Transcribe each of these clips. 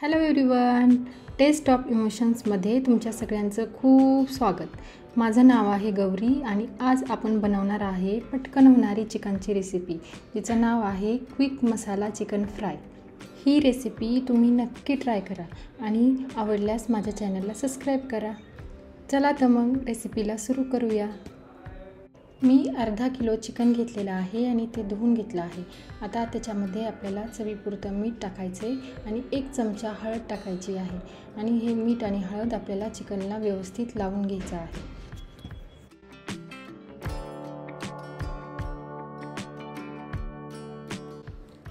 Hello everyone, taste of इमोशन्समध्ये तुमच्या सगळ्यांचं खूप स्वागत. माझं नाव आहे गौरी आणि आज आपण बनवणार आहे पटकन होणारी चिकनची रेसिपी, जिचं नाव आहे क्विक मसाला चिकन फ्राय. ही रेसिपी तुम्ही नक्की ट्राय करा आणि आवडल्यास माझ्या चॅनलला सबस्क्राईब करा. चला तर मग रेसिपीला सुरू करूया. मी अर्धा किलो चिकन घेतलेलं आहे आणि ते धुवून घेतलं आहे. आता त्याच्यामध्ये आपल्याला चवीपुरतं मीठ टाकायचं आहे आणि 1 चमचा हळद टाकायची आहे आणि हे मीठ आणि हळद आपल्याला चिकनला व्यवस्थित लावून घ्यायचं आहे.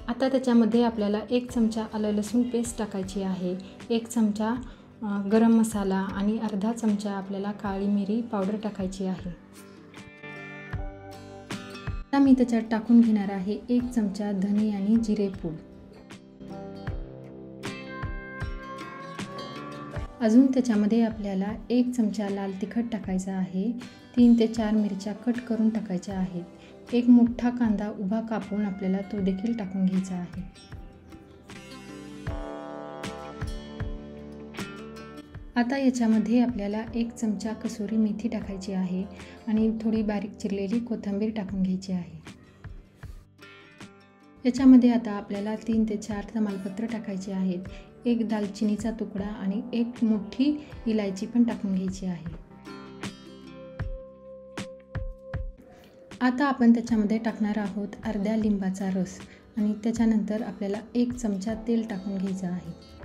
आता त्याच्यामध्ये आपल्याला 1 चमचा आलं लसूण पेस्ट टाकायची आहे, 1 चमचा गरम मसाला आणि अर्धा चमचा आपल्याला काळी मिरी पावडर टाकायची आहे. आता मी त्याच्यात टाकून घेणार आहे 1 चमचा धने आणि जिरे पूड. अजून त्याच्यामध्ये आपल्याला 1 चमचा लाल तिखट टाकायचा आहे, 3 ते 4 मिरच्या कट करून टाकायच्या आहेत, 1 मोठा कांदा उभा कापून आपल्याला तो देखील टाकून घ्यायचा आहे. आता याच्यामध्ये आपल्याला 1 चमचा कसुरी मेथी टाकायची आहे आणि थोडी बारीक चिरलेली कोथिंबीर टाकून घ्यायची आहे. याच्यामध्ये आता आपल्याला 3 ते 4 तमालपत्र टाकायचे आहेत, 1 दालचिनीचा तुकडा आणि 1 मोठी इलायची पण टाकून घ्यायची आहे. आता आपण त्याच्यामध्ये टाकणार आहोत अर्ध्या लिंबाचा रस आणि त्याच्यानंतर आपल्याला 1 चमचा तेल टाकून घ्यायचं आहे.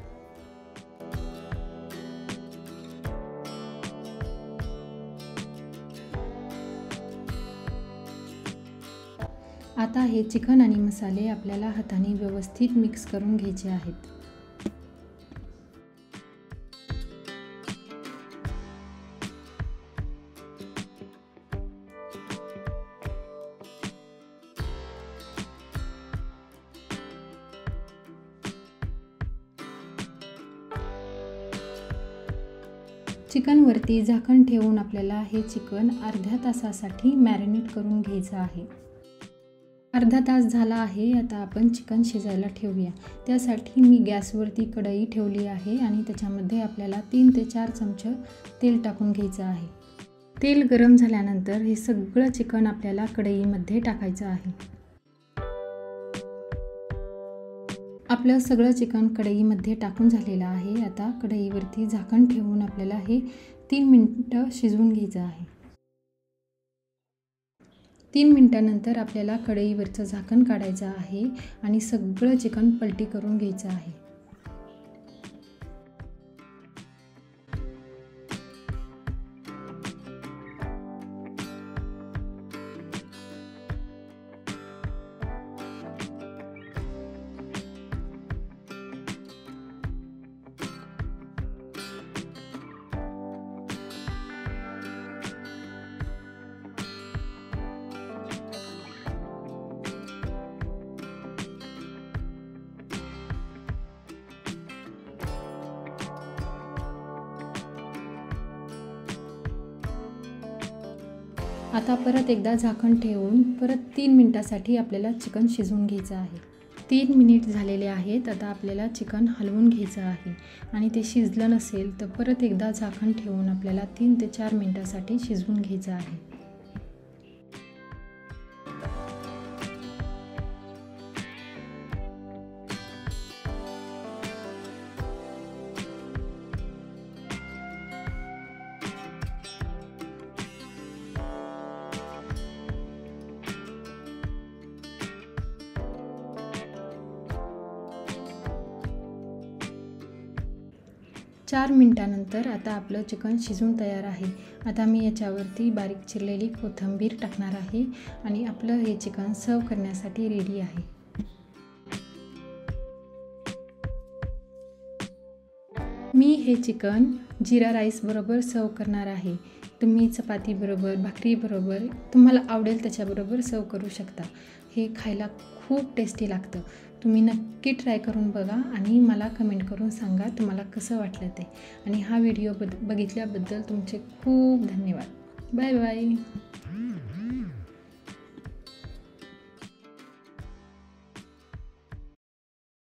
आता हे चिकन आणि मसाले आपल्याला हाताने व्यवस्थित मिक्स करून घ्यायचे आहेत. चिकनवरती झाकण ठेवून आपल्याला हे चिकन अर्ध्या तासासाठी मॅरिनेट करून घ्यायचं आहे. अर्धा तास झाला आहे. आता आपण चिकन शिजायला ठेवूया. त्यासाठी मी गॅसवरती कढई ठेवली आहे आणि त्याच्यामध्ये आपल्याला 3 ते 4 चमचे तेल टाकून घ्यायचं आहे. तेल गरम झाल्यानंतर हे सगळं चिकन आपल्याला कढईमध्ये टाकायचं आहे. आपलं सगळं चिकन कढईमध्ये टाकून झालेलं आहे. आता कढईवरती झाकण ठेवून आपल्याला हे 3 मिनिटं शिजवून घ्यायचं आहे. 3 मिनिटांनंतर आपल्याला कढईवरचं झाकण काढायचं आहे आणि सगळं चिकन पलटी करून घ्यायचं आहे. आता परत एकदा झाकण ठेवून परत 3 मिनिटासाठी आपल्याला चिकन शिजवून घ्यायचं आहे. 3 मिनिट झालेले आहेत. आता आपल्याला चिकन हलवून घ्यायचं आहे आणि ते शिजलं नसेल तर परत एकदा झाकण ठेवून आपल्याला 3 ते 4 मिनिटासाठी शिजवून घ्यायचं आहे. चार मिनिटांनंतर आता आपलं चिकन शिजून तयार आहे. आता मी याच्यावरती बारीक चिरलेली कोथिंबीर टाकणार आहे आणि आपलं हे चिकन सर्व करण्यासाठी रेडी आहे. मी हे चिकन जिरा राईस बरोबर सर्व करणार आहे. तुम्ही चपाती बरोबर, भाकरी बरोबर, तुम्हाला आवडेल त्याच्याबरोबर सर्व करू शकता. हे खायला खूप टेस्टी लागतं. तुम्ही नक्की ट्राय करून बघा आणि मला कमेंट करून सांगा तुम्हाला कसं वाटलं ते. आणि हा व्हिडिओ बघितल्याबद्दल तुमचे खूप धन्यवाद. Bye bye.